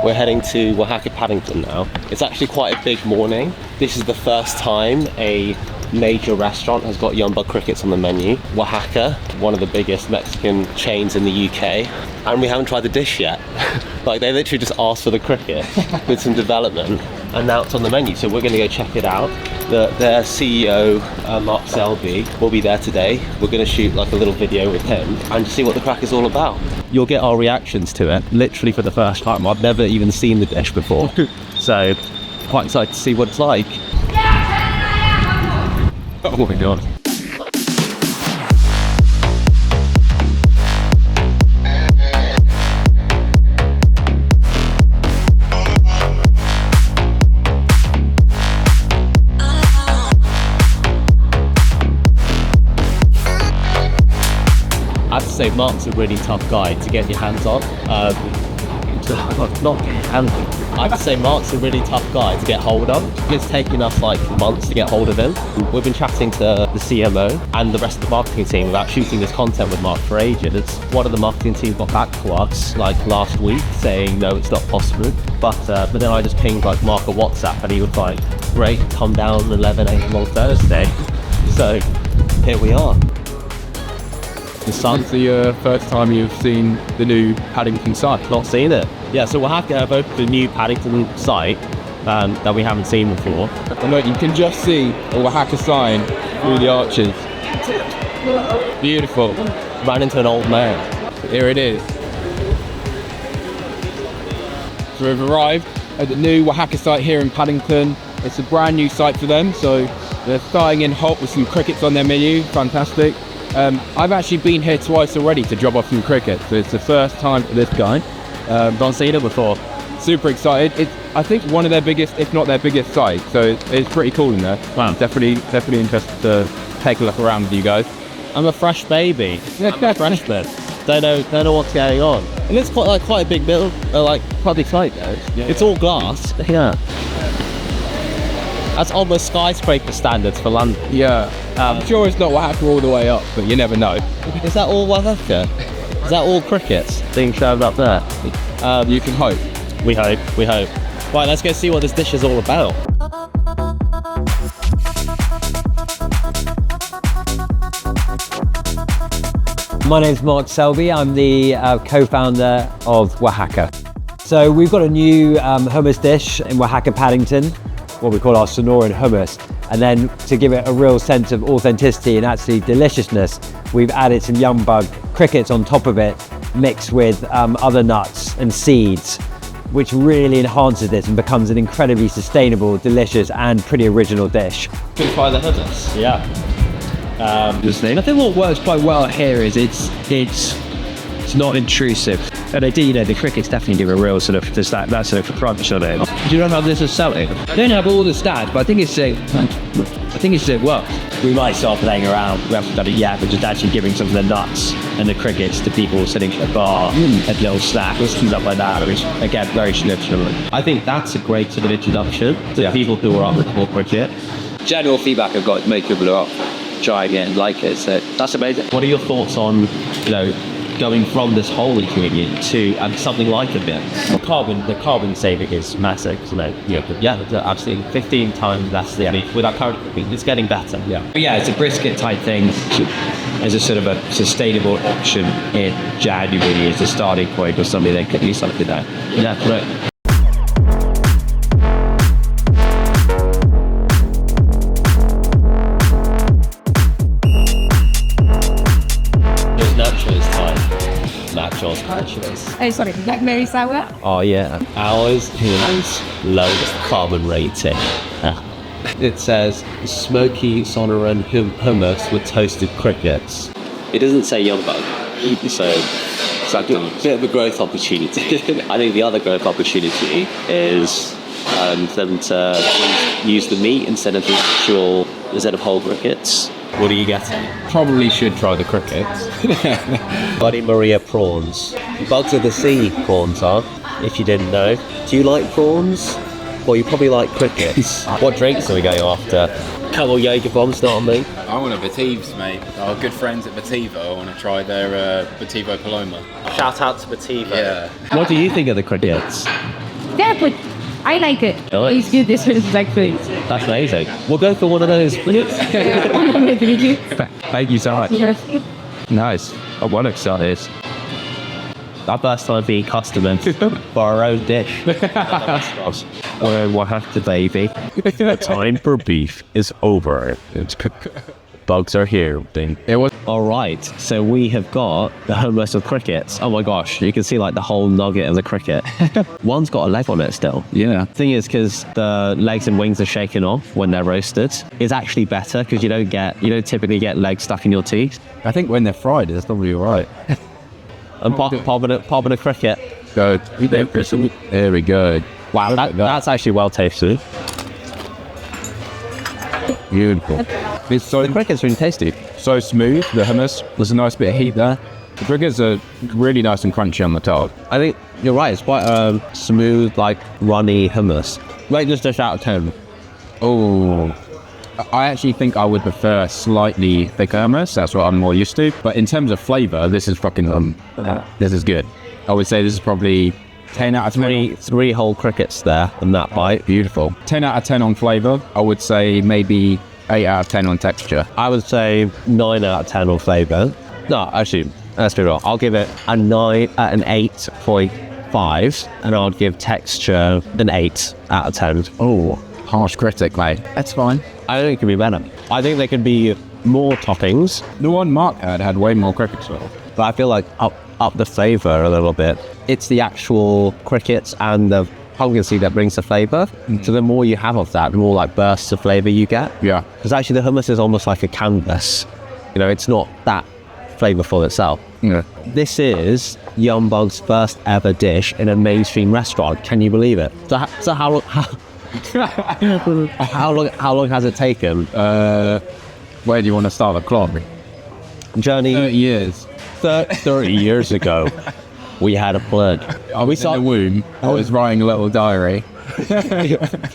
We're heading to Oaxaca Paddington now. It's actually quite a big morning. This is the first time a major restaurant has got young bug crickets on the menu. Oaxaca, one of the biggest Mexican chains in the UK, and we haven't tried the dish yet. Like, they literally just asked for the cricket with some development, and now it's on the menu, so we're going to go check it out. Their CEO, Mark Selby, will be there today. We're going to shoot like a little video with him and just see what the crack is all about. You'll get our reactions to it literally for the first time. I've never even seen the dish before, so quite excited to see what it's like. Oh my god. I have to say, Mark's a really tough guy to get your hands on. Not hands. I have to say, Mark's a really tough guy to get hold of. It's taken us like months to get hold of him. We've been chatting to the CMO and the rest of the marketing team about shooting this content with Mark for ages. One of the marketing team got back to us like last week saying no, it's not possible. But then I just pinged like Mark a WhatsApp and he was like, great, come down 11 a.m. on Thursday. So here we are. It's the first time you've seen the new Paddington site. Not seen it. Yeah, so Oaxaca have opened a new Paddington site that we haven't seen before. And look, you can just see the Oaxaca sign through the arches. Beautiful. Ran into an old man. Here it is. So we've arrived at the new Oaxaca site here in Paddington. It's a brand new site for them, so they're starting in hot with some crickets on their menu. Fantastic. I've actually been here twice already to drop off some cricket, so it's the first time for this guy. Don't seen it before. Super excited. It's, I think, one of their biggest, if not their biggest site, so it's pretty cool in there. Wow. Definitely interested to take a look around with you guys. I'm a fresh baby. I'm a freshman. Don't know what's going on. And it's quite a big build, quite a big site though. Yeah, it's all glass. Yeah. That's almost skyscraper standards for London. Yeah. I'm sure it's not Oaxaca all the way up, but you never know. Is that all Oaxaca? Is that all crickets being shown up there? You can hope. We hope. Right, let's go see what this dish is all about. My name's Mark Selby. I'm the co-founder of Oaxaca. So we've got a new hummus dish in Oaxaca Paddington, what we call our Sonoran hummus. And then to give it a real sense of authenticity and actually deliciousness, we've added some young bug crickets on top of it, mixed with other nuts and seeds, which really enhances it and becomes an incredibly sustainable, delicious and pretty original dish. Can try the hummus. Yeah. I think what works quite well here is it's not intrusive. And they do, you know, the crickets definitely give a real sort of just that sort of crunch on it. Do you know how this is selling? I don't have all the stats, but I think it's well. We might start playing around, we haven't done it yet, but just actually giving some of the nuts and the crickets to people sitting at a bar, at little snacks, things up like that, which again, very traditional. I think that's a great sort of introduction to people who are up with more cricket. General feedback I've got to make people are up, try again, like it, so that's amazing. What are your thoughts on, going from this whole ingredient to something like a bit? The carbon saving is massive, isn't it? Yeah, absolutely. 15 times less than with our current cooking. It's getting better. Yeah, it's a brisket type thing as a sort of a sustainable option in January as a starting point or something that could be something like that. Yeah, correct. Oh, sorry, blackberry sour? Oh yeah, ours has lowest carbon rating. It says smoky Sonoran hummus with toasted crickets. It doesn't say young bug, so it's like a bit of a growth opportunity. I think the other growth opportunity is them to use the meat instead of whole crickets. What are you getting? Probably should try the crickets. Buddy Maria prawns. Bugs of the sea prawns are, if you didn't know. Do you like prawns? Well, you probably like crickets. What drinks are we going after? Camel Jaeger bombs, not on me. I want a Batives, mate. Our good friends at Bativo. I want to try their Bativo Paloma. Shout out to Bativo. Yeah. What do you think of the crickets? Yeah, but I like it. Really? It's good. This one is like food. That's amazing. We'll go for one of those, please. Thank you so much. Yes. Nice. I'm well excited. Our first time being customers for our own dish. We're in Oaxaca, baby. The time for beef is over. Bugs are here. All right, so we have got the hummus of crickets. Oh my gosh, you can see like the whole nugget of the cricket. One's got a leg on it still. Yeah. Thing is, because the legs and wings are shaken off when they're roasted, it's actually better because you don't typically get legs stuck in your teeth. I think when they're fried, it's probably all right. And popping a cricket. Good. There we go. Wow, that's actually well tasted. Beautiful. It's so The cricket's really tasty. so smooth. The hummus. There's a nice bit of heat there. The crickets are really nice and crunchy on the top. I think you're right. It's quite smooth, like runny hummus. Rate this dish out of 10. Oh, I actually think I would prefer slightly thicker hummus. That's what I'm more used to. But in terms of flavor, this is fucking this is good. I would say this is probably 10 out of 10. Three whole crickets there in that bite. Beautiful. 10 out of 10 on flavor. I would say maybe 8 out of 10 on texture. I would say 9 out of 10 on flavour. No, actually, let's be real. I'll give it an 8.5, and I'll give texture an 8 out of 10. Oh, harsh critic, mate. That's fine. I think it could be better. I think there could be more toppings, The one Mark had way more crickets. but I feel like up the flavour a little bit. It's the actual crickets and the pumpkin seed that brings the flavour. So the more you have of that, the more like bursts of flavour you get. Yeah. Because actually the hummus is almost like a canvas. You know, it's not that flavourful itself. Yeah. This is Yumbug's first ever dish in a mainstream restaurant. Can you believe it? So how long has it taken? Where do you want to start the clock? Journey 30 years. 30 years ago. We had a plan. I was in the womb. I was writing a little diary.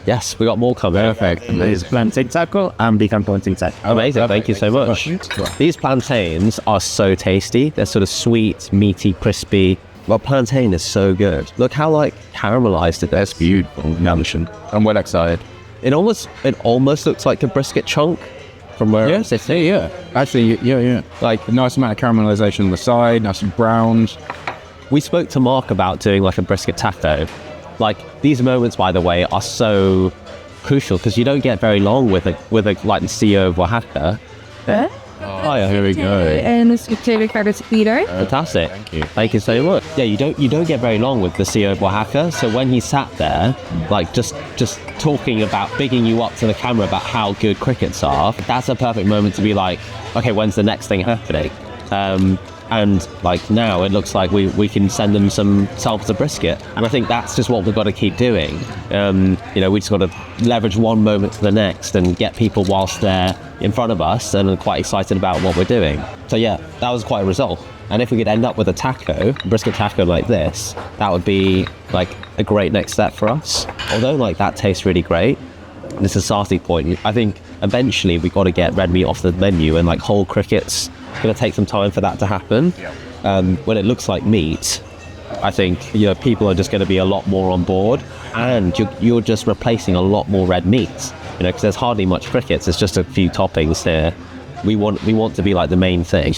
Yes, we got more coming. Perfect. There's plantain taco and become plantain taco. Amazing, thank you so much. These plantains are so tasty. They're sort of sweet, meaty, crispy. Well, plantain is so good. Look how like caramelized it is. Beautiful. I'm well excited. It almost looks like a brisket chunk from where it's sitting. Yeah. Actually, yeah. Like A nice amount of caramelization on the side, nice and browned. we spoke to Mark about doing like a brisket taco. Like these moments, by the way, are so crucial because you don't get very long with a like the CEO of Oaxaca. Oh yeah, here we go. And it's favorite carrots Peter. Fantastic. Thank you so much. Yeah, you don't get very long with the CEO of Oaxaca. So when he sat there, like just talking about bigging you up to the camera about how good crickets are, that's a perfect moment to be like, okay, when's the next thing happening? And like now it looks like we can send them some samples of brisket, and I think that's just what we've got to keep doing. We just got to leverage one moment to the next and get people whilst they're in front of us and are quite excited about what we're doing. So yeah, that was quite a result. And if we could end up with a taco, brisket taco like this, that would be like a great next step for us. Although like that tastes really great, and it's a starting point. I think eventually we got to get red meat off the menu, and like whole crickets. Going to take some time for that to happen. When it looks like meat, I think people are just going to be a lot more on board, and you're just replacing a lot more red meat. Because there's hardly much crickets. It's just a few toppings here. We want to be like the main thing.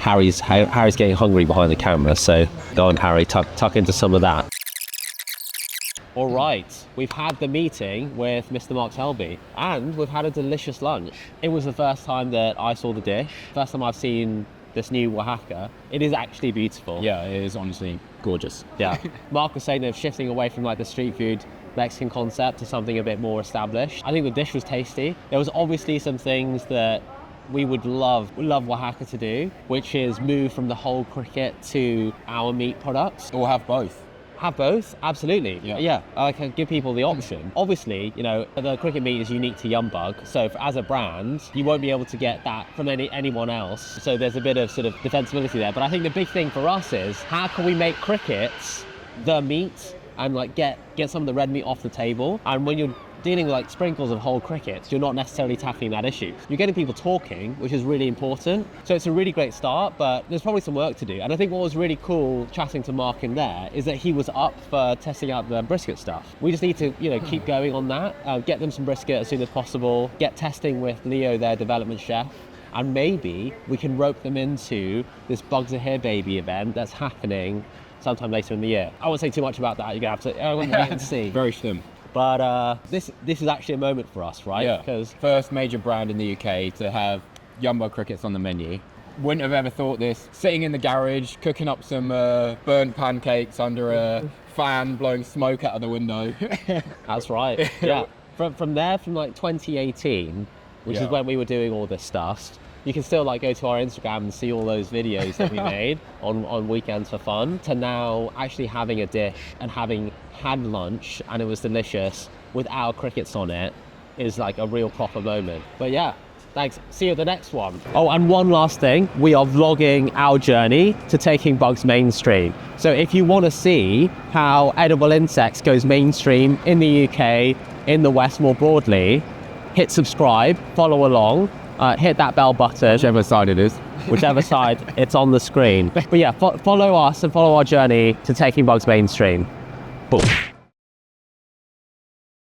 Harry's getting hungry behind the camera, so go on, Harry, tuck into some of that. All right, we've had the meeting with Mr. Mark Selby, and we've had a delicious lunch. It was the first time that I saw the dish, first time I've seen this new Oaxaca. It is actually beautiful. Yeah, it is honestly gorgeous. Yeah. Mark was saying they're shifting away from like the street food Mexican concept to something a bit more established. I think the dish was tasty. There was obviously some things that we would love Oaxaca to do, which is move from the whole cricket to our meat products. Or have both. Have both, absolutely. Yeah. I can give people the option. Obviously, the cricket meat is unique to Yumbug, so as a brand, you won't be able to get that from anyone else. So there's a bit of sort of defensibility there. But I think the big thing for us is how can we make crickets the meat and like get some of the red meat off the table? And when you're dealing with like sprinkles of whole crickets, you're not necessarily tackling that issue. You're getting people talking, which is really important. So it's a really great start, but there's probably some work to do. And I think what was really cool chatting to Mark in there is that he was up for testing out the brisket stuff. We just need to, keep going on that, get them some brisket as soon as possible, get testing with Leo, their development chef, and maybe we can rope them into this Bugs Are Here Baby event that's happening sometime later in the year. I won't say too much about that. You're gonna have to wait and see. Very slim. But this is actually a moment for us, right? Yeah. Because First major brand in the UK to have Jumbo crickets on the menu. Wouldn't have ever thought this. Sitting in the garage, cooking up some burnt pancakes under a fan, blowing smoke out of the window. that's right. Yeah. From like 2018, which is Yeah. when we were doing all this stuff. You can still like go to our Instagram and see all those videos that we made on weekends for fun, to now actually having a dish and having had lunch and it was delicious with our crickets on it is like a real proper moment. But yeah, thanks. See you at the next one. Oh, and one last thing. We are vlogging our journey to taking bugs mainstream. So if you want to see how edible insects goes mainstream in the UK, in the West more broadly, hit subscribe, follow along. Hit that bell button, Whichever side it is. whichever side it's on the screen. But yeah, follow us and follow our journey to taking bugs mainstream. Boom.